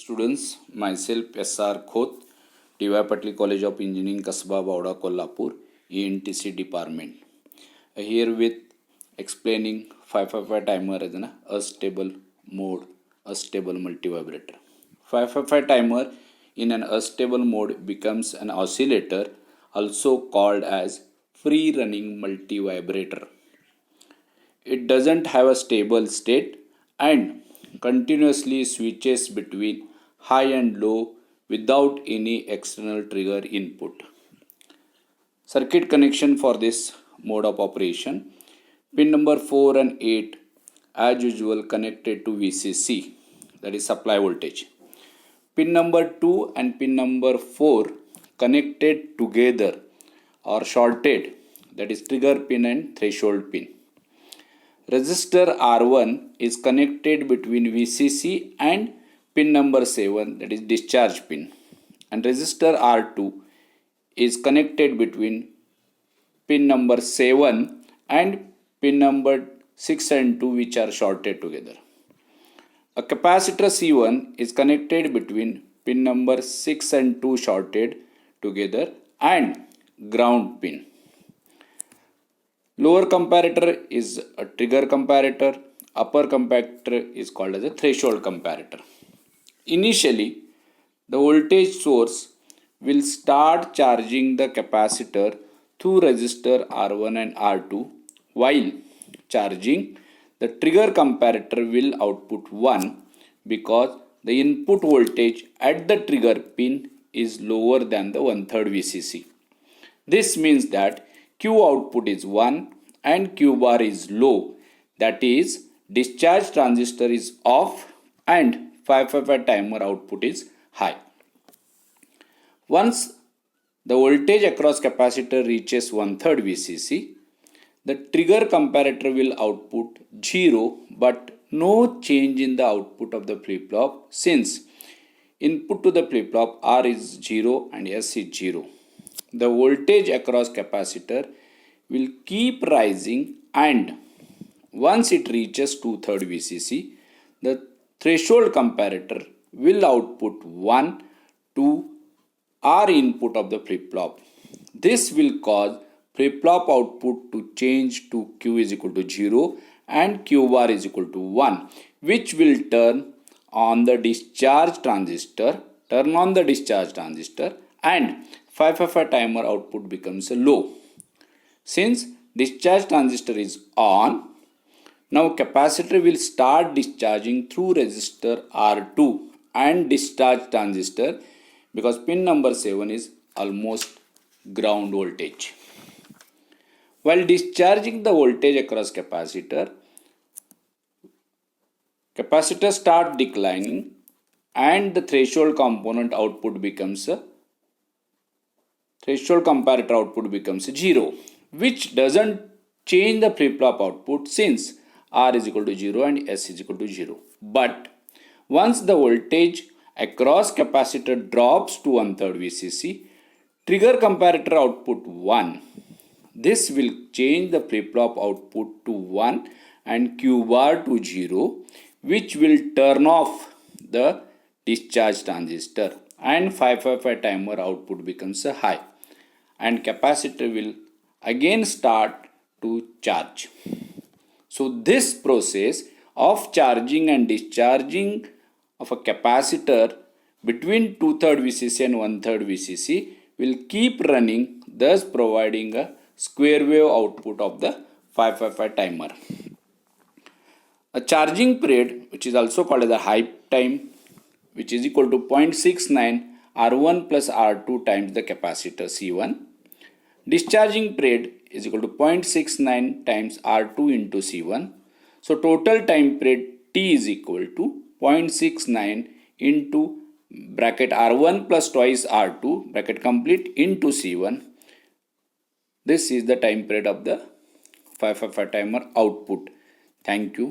students, myself SR Khoth, DY Patli College of Engineering, Kasba, Bauda, Kolhapur, ENTC department. Here with explaining 555 timer as an astable mode, astable multivibrator. 555 timer in an astable mode becomes an oscillator, also called as free running multivibrator. It doesn't have a stable state and continuously switches between high and low without any external trigger input. Circuit connection for this mode of operation: pin number 4 and 8 as usual connected to VCC, that is supply voltage. Pin number 2 and pin number 4 connected together or shorted, that is trigger pin and threshold pin. Resistor R1 is connected between VCC and pin number 7, that is discharge pin, and resistor R2 is connected between pin number 7 and pin number 6 and 2, which are shorted together. A capacitor C1 is connected between pin number 6 and 2 shorted together and ground pin. Lower comparator is a trigger comparator. Upper comparator is called as a threshold comparator. Initially, the voltage source will start charging the capacitor through resistor R1 and R2. While charging, the trigger comparator will output 1 because the input voltage at the trigger pin is lower than the 1/3 VCC. This means that Q output is 1 and Q bar is low, that is discharge transistor is off and 555 timer output is high. Once the voltage across capacitor reaches 1/3 VCC, the trigger comparator will output 0 but no change in the output of the flip-flop, since input to the flip-flop R is 0 and S is 0. The voltage across capacitor will keep rising, and once it reaches 2/3 VCC, the threshold comparator will output 1 to R input of the flip-flop. This will cause flip-flop output to change to Q is equal to 0 and Q bar is equal to 1, which will turn on the discharge transistor, and 555 timer output becomes low. Since discharge transistor is on, now capacitor will start discharging through resistor R2 and discharge transistor, because pin number 7 is almost ground voltage. While discharging the voltage across capacitor start declining and the threshold component output becomes threshold comparator output becomes 0, which doesn't change the flip-flop output since R is equal to 0 and S is equal to 0. But once the voltage across capacitor drops to 1/3 VCC, trigger comparator output 1. This will change the flip-flop output to 1 and Q bar to 0, which will turn off the discharge transistor, and 555 timer output becomes high and capacitor will again start to charge. So this process of charging and discharging of a capacitor between 2/3 VCC and 1/3 VCC will keep running, thus providing a square wave output of the 555 timer. A charging period, which is also called as a hype time, which is equal to 0.69 R1 plus R2 times the capacitor C1. Discharging period is equal to 0.69 times R2 into C1. So total time period T is equal to 0.69 into bracket R1 plus twice R2 bracket complete into C1. This is the time period of the 555 timer output. Thank you.